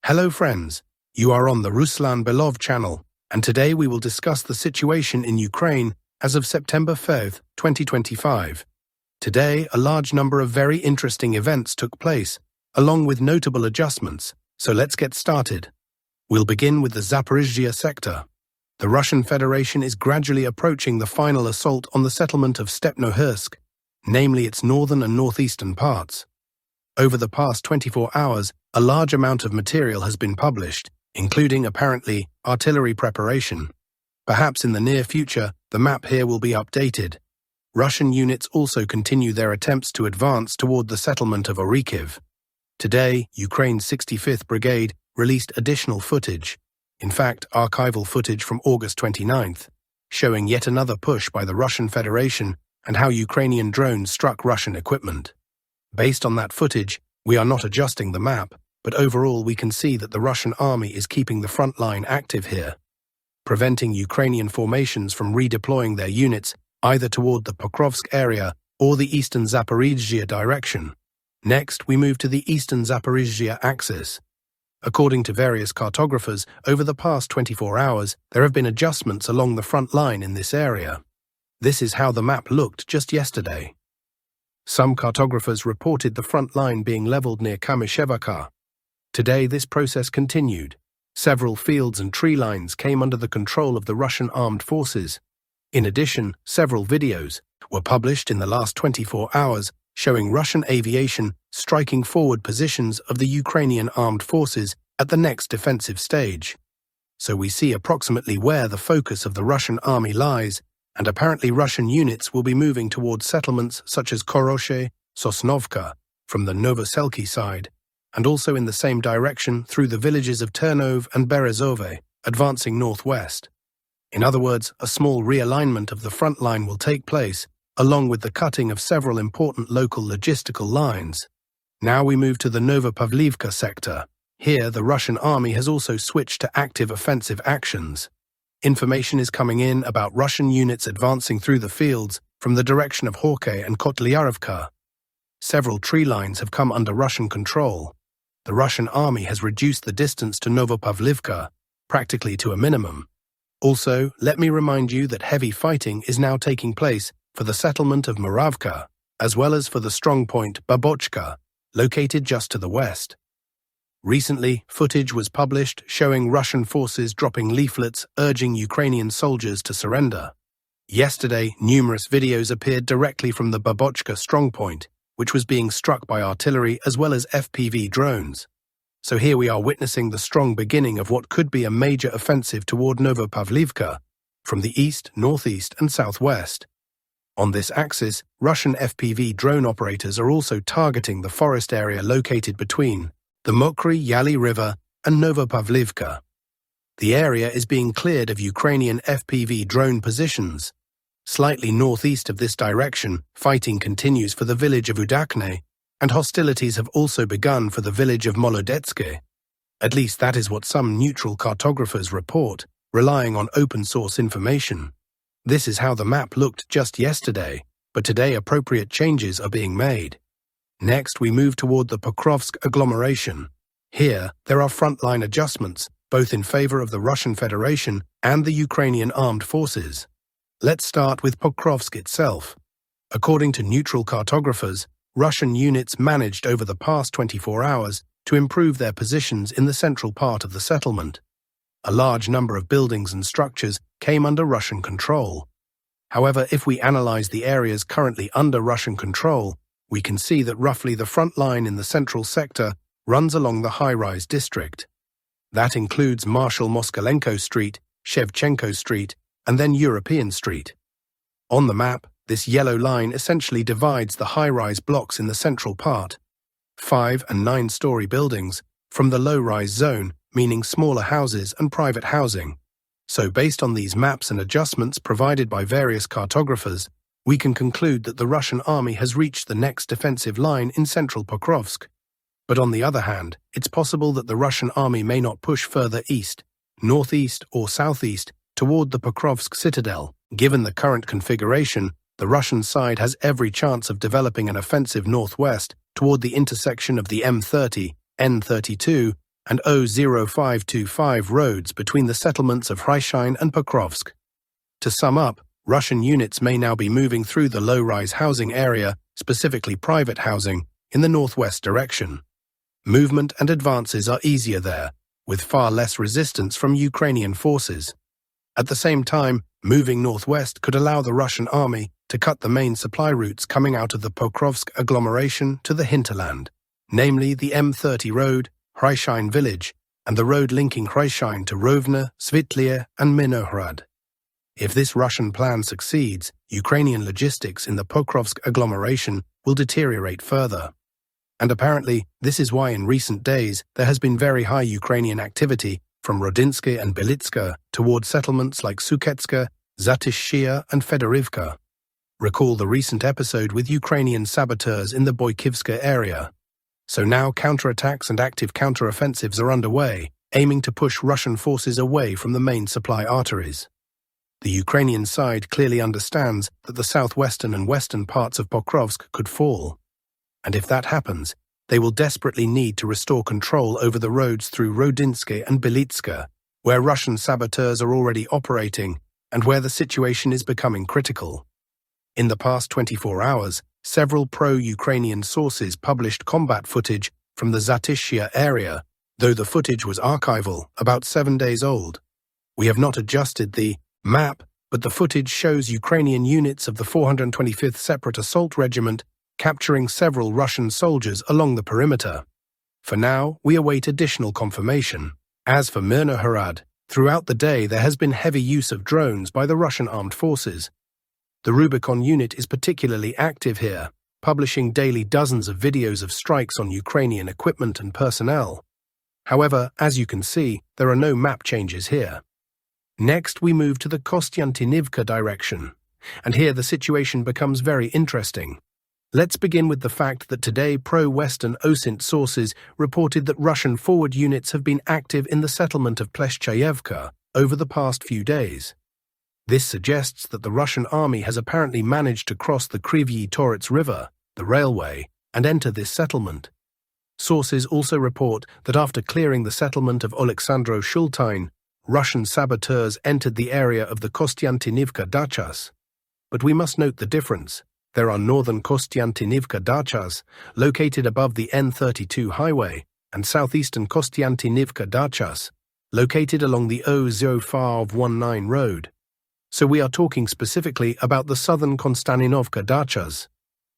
Hello friends, you are on the Ruslan Belov channel, and today we will discuss the situation in Ukraine as of September 5th, 2025. Today, a large number of very interesting events took place, along with notable adjustments, so let's get started. We'll begin with the Zaporizhia sector. The Russian Federation is gradually approaching the final assault on the settlement of Stepnohursk, namely its northern and northeastern parts. Over the past 24 hours, a large amount of material has been published, including, apparently, artillery preparation. Perhaps in the near future, the map here will be updated. Russian units also continue their attempts to advance toward the settlement of Orikhiv. Today, Ukraine's 65th Brigade released additional footage, in fact, archival footage from August 29th, showing yet another push by the Russian Federation and how Ukrainian drones struck Russian equipment. Based on that footage, we are not adjusting the map, but overall we can see that the Russian army is keeping the front line active here, preventing Ukrainian formations from redeploying their units either toward the Pokrovsk area or the eastern Zaporizhia direction. Next, we move to the eastern Zaporizhia axis. According to various cartographers, over the past 24 hours, there have been adjustments along the front line in this area. This is how the map looked just yesterday. Some cartographers reported the front line being leveled near Kamyshevaka. Today, this process continued. Several fields and tree lines came under the control of the Russian armed forces. In addition, several videos were published in the last 24 hours showing Russian aviation striking forward positions of the Ukrainian armed forces at the next defensive stage. So we see approximately where the focus of the Russian army lies, and apparently Russian units will be moving towards settlements such as Koroshe, Sosnovka, from the Novopavlivka side, and also in the same direction through the villages of Ternov and Berezove, advancing northwest. In other words, a small realignment of the front line will take place, along with the cutting of several important local logistical lines. Now we move to the Novopavlivka sector. Here, the Russian army has also switched to active offensive actions. Information is coming in about Russian units advancing through the fields from the direction of Horke and Marivka. Several tree lines have come under Russian control. The Russian army has reduced the distance to Novopavlivka, practically to a minimum. Also, let me remind you that heavy fighting is now taking place for the settlement of Marivka, as well as for the strongpoint Babochka, located just to the west. Recently, footage was published showing Russian forces dropping leaflets urging Ukrainian soldiers to surrender. Yesterday, numerous videos appeared directly from the Babochka strongpoint, which was being struck by artillery as well as FPV drones. So here we are witnessing the strong beginning of what could be a major offensive toward Novopavlivka from the east, northeast, and southwest. On this axis, Russian FPV drone operators are also targeting the forest area located between the Mokry Yali River and Novopavlivka. The area is being cleared of Ukrainian FPV drone positions. Slightly northeast of this direction, fighting continues for the village of Udakne, and hostilities have also begun for the village of Molodetske. At least that is what some neutral cartographers report, relying on open-source information. This is how the map looked just yesterday, but today appropriate changes are being made. Next, we move toward the Pokrovsk agglomeration. Here, there are frontline adjustments, both in favor of the Russian Federation and the Ukrainian armed forces. Let's start with Pokrovsk itself. According to neutral cartographers, Russian units managed over the past 24 hours to improve their positions in the central part of the settlement. A large number of buildings and structures came under Russian control. However, if we analyze the areas currently under Russian control, we can see that roughly the front line in the central sector runs along the high-rise district. That includes Marshal Moskalenko Street, Shevchenko Street, and then European Street. On the map, this yellow line essentially divides the high-rise blocks in the central part, 5- and 9-story buildings, from the low-rise zone, meaning smaller houses and private housing. So based on these maps and adjustments provided by various cartographers, we can conclude that the Russian army has reached the next defensive line in central Pokrovsk. But on the other hand, it's possible that the Russian army may not push further east, northeast, or southeast toward the Pokrovsk citadel. Given the current configuration, the Russian side has every chance of developing an offensive northwest toward the intersection of the M30, N32, and O0525 roads between the settlements of Hryshyn and Pokrovsk. To sum up, Russian units may now be moving through the low-rise housing area, specifically private housing, in the northwest direction. Movement and advances are easier there, with far less resistance from Ukrainian forces. At the same time, moving northwest could allow the Russian army to cut the main supply routes coming out of the Pokrovsk agglomeration to the hinterland, namely the M30 road, Hryshyn village, and the road linking Hryshyn to Rovno, Svitliye, and Minohrad. If this Russian plan succeeds, Ukrainian logistics in the Pokrovsk agglomeration will deteriorate further. And apparently, this is why in recent days there has been very high Ukrainian activity from Rodinsky and Belitska toward settlements like Suketska, Zaporizhia, and Fedorivka. Recall the recent episode with Ukrainian saboteurs in the Boykivska area. So now counterattacks and active counteroffensives are underway, aiming to push Russian forces away from the main supply arteries. The Ukrainian side clearly understands that the southwestern and western parts of Pokrovsk could fall. And if that happens, they will desperately need to restore control over the roads through Rodinsky and Belitska, where Russian saboteurs are already operating and where the situation is becoming critical. In the past 24 hours, several pro-Ukrainian sources published combat footage from the Zaporizhia area, though the footage was archival, about 7 days old. We have not adjusted the map, but the footage shows Ukrainian units of the 425th Separate Assault Regiment capturing several Russian soldiers along the perimeter. For now, we await additional confirmation. As for Minohrad, throughout the day there has been heavy use of drones by the Russian armed forces. The Rubicon unit is particularly active here, publishing daily dozens of videos of strikes on Ukrainian equipment and personnel. However, as you can see, there are no map changes here. Next, we move to the Kostyantynivka direction, and here the situation becomes very interesting. Let's begin with the fact that today pro-Western OSINT sources reported that Russian forward units have been active in the settlement of Pleshchayevka over the past few days. This suggests that the Russian army has apparently managed to cross the Kryvyi Torets River, the railway, and enter this settlement. Sources also report that after clearing the settlement of Oleksandro Shultine, Russian saboteurs entered the area of the Kostyantynivka dachas. But we must note the difference. There are northern Kostyantynivka dachas, located above the N32 highway, and southeastern Kostyantynivka dachas, located along the O0519 road. So we are talking specifically about the southern Kostyantynivka dachas.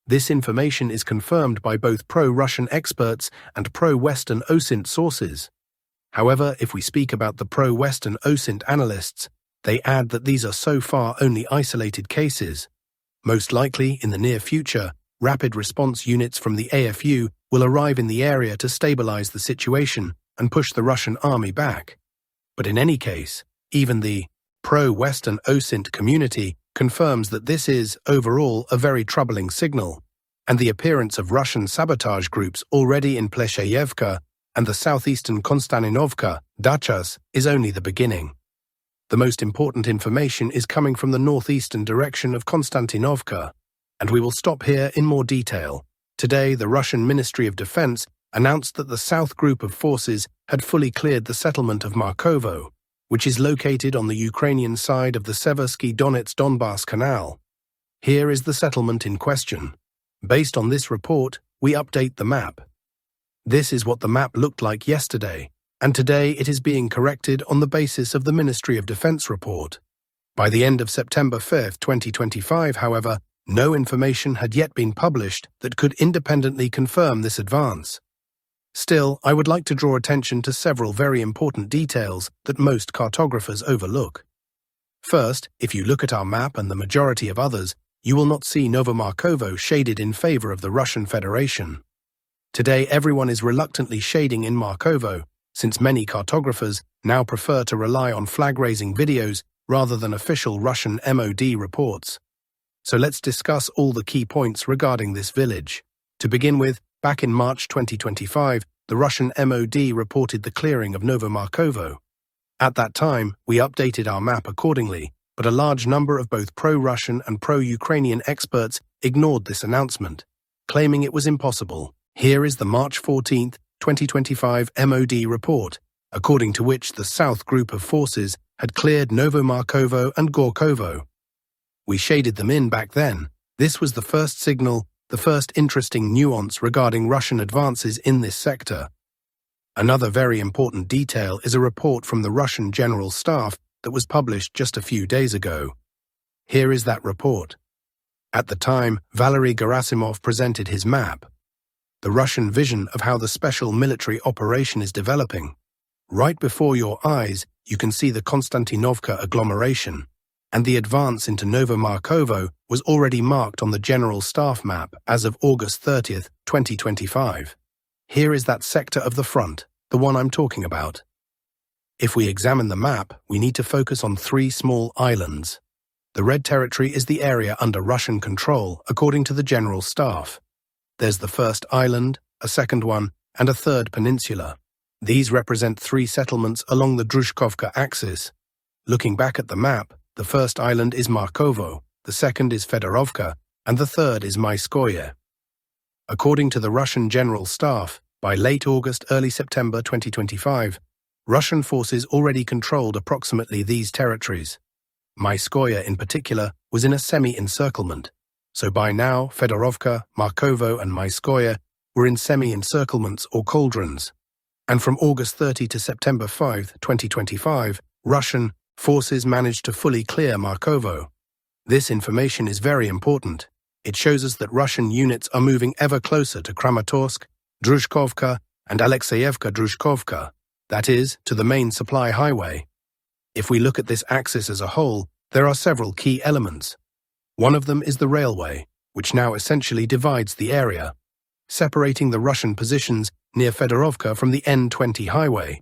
This information is confirmed by both pro-Russian experts and pro-Western OSINT sources. However, if we speak about the pro-Western OSINT analysts, they add that these are so far only isolated cases. Most likely, in the near future, rapid response units from the AFU will arrive in the area to stabilize the situation and push the Russian army back. But in any case, even the pro-Western OSINT community confirms that this is, overall, a very troubling signal, and the appearance of Russian sabotage groups already in Pleshchayevka and the southeastern Kostyantynivka dachas is only the beginning. The most important information is coming from the northeastern direction of Kostyantynivka, and we will stop here in more detail. Today, the Russian Ministry of Defense announced that the south group of forces had fully cleared the settlement of Markovo, which is located on the Ukrainian side of the Seversky-Donets-Donbass Canal. Here is the settlement in question. Based on this report, we update the map. This is what the map looked like yesterday, and today it is being corrected on the basis of the Ministry of Defense report. By the end of September 5, 2025, however, no information had yet been published that could independently confirm this advance. Still, I would like to draw attention to several very important details that most cartographers overlook. First, if you look at our map and the majority of others, you will not see Novomarkovo shaded in favor of the Russian Federation. Today, everyone is reluctantly shading in Markovo, since many cartographers now prefer to rely on flag-raising videos rather than official Russian MOD reports. So let's discuss all the key points regarding this village. To begin with, back in March 2025, the Russian MOD reported the clearing of Novomarkovo. At that time, we updated our map accordingly, but a large number of both pro-Russian and pro-Ukrainian experts ignored this announcement, claiming it was impossible. Here is the March 14, 2025 MOD report, according to which the South group of forces had cleared Novomarkovo and Gorkovo. We shaded them in back then. This was the first signal, the first interesting nuance regarding Russian advances in this sector. Another very important detail is a report from the Russian General Staff that was published just a few days ago. Here is that report. At the time, Valery Gerasimov presented his map, the Russian vision of how the special military operation is developing. Right before your eyes, you can see the Kostyantynivka agglomeration, and the advance into Novomarkovo was already marked on the General Staff map as of August 30th, 2025. Here is that sector of the front, the one I'm talking about. If we examine the map, we need to focus on three small islands. The red territory is the area under Russian control, according to the General Staff. There's the first island, a second one, and a third peninsula. These represent three settlements along the Druzhkovka axis. Looking back at the map, the first island is Markovo, the second is Fedorovka, and the third is Maiskoye. According to the Russian General Staff, by late August, early September 2025, Russian forces already controlled approximately these territories. Maiskoye, in particular, was in a semi-encirclement, so by now Fedorovka, Markovo and Maiskoye were in semi-encirclements or cauldrons. And from August 30 to September 5, 2025, Russian forces managed to fully clear Markovo. This information is very important. It shows us that Russian units are moving ever closer to Kramatorsk, Druzhkovka, and Alexeyevka-Druzhkovka, that is, to the main supply highway. If we look at this axis as a whole, there are several key elements. One of them is the railway, which now essentially divides the area, separating the Russian positions near Fedorovka from the N20 highway,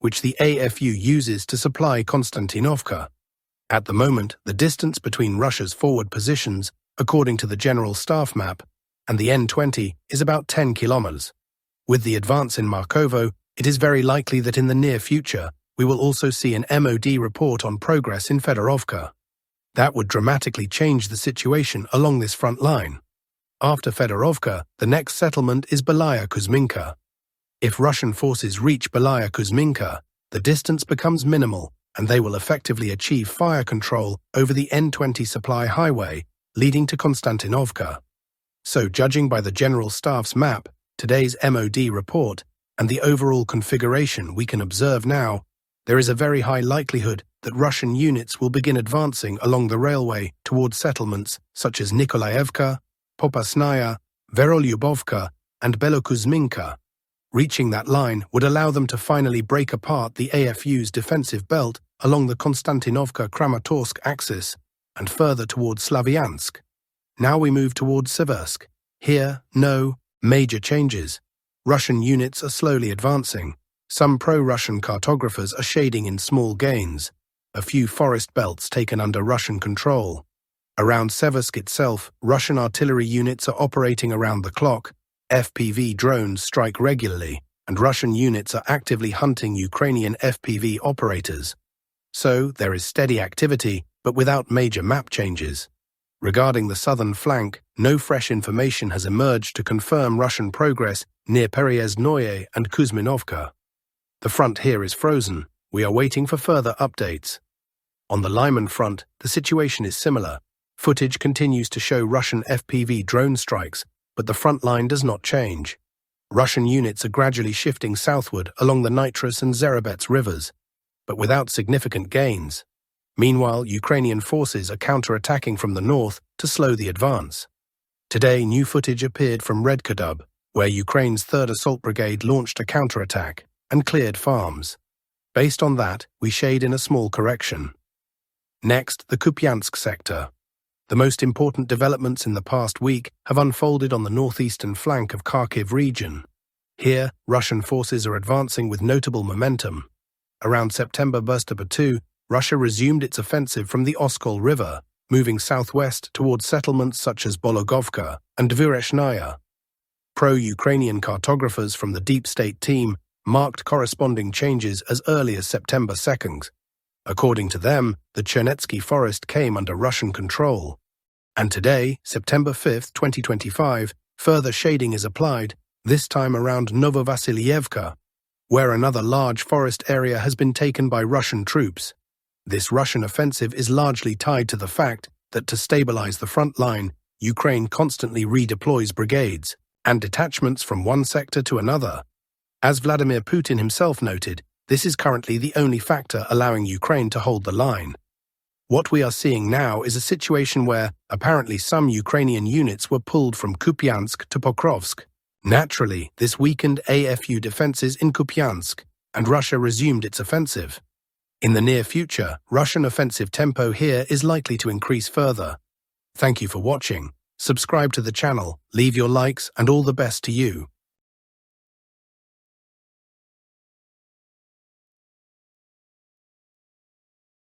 which the AFU uses to supply Kostyantynivka. At the moment, the distance between Russia's forward positions, according to the General Staff map, and the N20 is about 10 kilometers. With the advance in Markovo, it is very likely that in the near future, we will also see an MOD report on progress in Fedorovka. That would dramatically change the situation along this front line. After Fedorovka, the next settlement is Belaya Kuzminka. If Russian forces reach Belaya Kuzminka, the distance becomes minimal, and they will effectively achieve fire control over the N20 supply highway leading to Kostyantynivka. So, judging by the General Staff's map, today's MOD report, and the overall configuration we can observe now, there is a very high likelihood that Russian units will begin advancing along the railway towards settlements such as Nikolaevka, Popasnaya, Verolyubovka, and Belokuzminka. Reaching that line would allow them to finally break apart the AFU's defensive belt along the Kostyantynivka-Kramatorsk axis and further towards Slavyansk. Now we move towards Siversk. Here, no major changes. Russian units are slowly advancing. Some pro-Russian cartographers are shading in small gains. A few forest belts taken under Russian control. Around Siversk itself, Russian artillery units are operating around the clock. FPV drones strike regularly, and Russian units are actively hunting Ukrainian FPV operators. So, there is steady activity, but without major map changes. Regarding the southern flank, no fresh information has emerged to confirm Russian progress near Pereezhnoye and Kuzminovka. The front here is frozen. We are waiting for further updates. On the Lyman front, the situation is similar. Footage continues to show Russian FPV drone strikes, but the front line does not change. Russian units are gradually shifting southward along the Nitrus and Zerabets rivers, but without significant gains. Meanwhile, Ukrainian forces are counter-attacking from the north to slow the advance. Today, new footage appeared from Redkadub, where Ukraine's 3rd Assault Brigade launched a counter-attack and cleared farms. Based on that, we shade in a small correction. Next, the Kupyansk sector. The most important developments in the past week have unfolded on the northeastern flank of Kharkiv region. Here, Russian forces are advancing with notable momentum. Around September 2, Russia resumed its offensive from the Oskol River, moving southwest towards settlements such as Bologovka and Dvurezhnaya. Pro-Ukrainian cartographers from the Deep State team marked corresponding changes as early as September 2nd. According to them, the Chernetsky forest came under Russian control. And today, September 5, 2025, further shading is applied, this time around Novopavlivka, where another large forest area has been taken by Russian troops. This Russian offensive is largely tied to the fact that to stabilize the front line, Ukraine constantly redeploys brigades and detachments from one sector to another. As Vladimir Putin himself noted, this is currently the only factor allowing Ukraine to hold the line. What we are seeing now is a situation where, apparently, some Ukrainian units were pulled from Kupyansk to Pokrovsk. Naturally, this weakened AFU defenses in Kupyansk, and Russia resumed its offensive. In the near future, Russian offensive tempo here is likely to increase further. Thank you for watching. Subscribe to the channel, leave your likes, and all the best to you.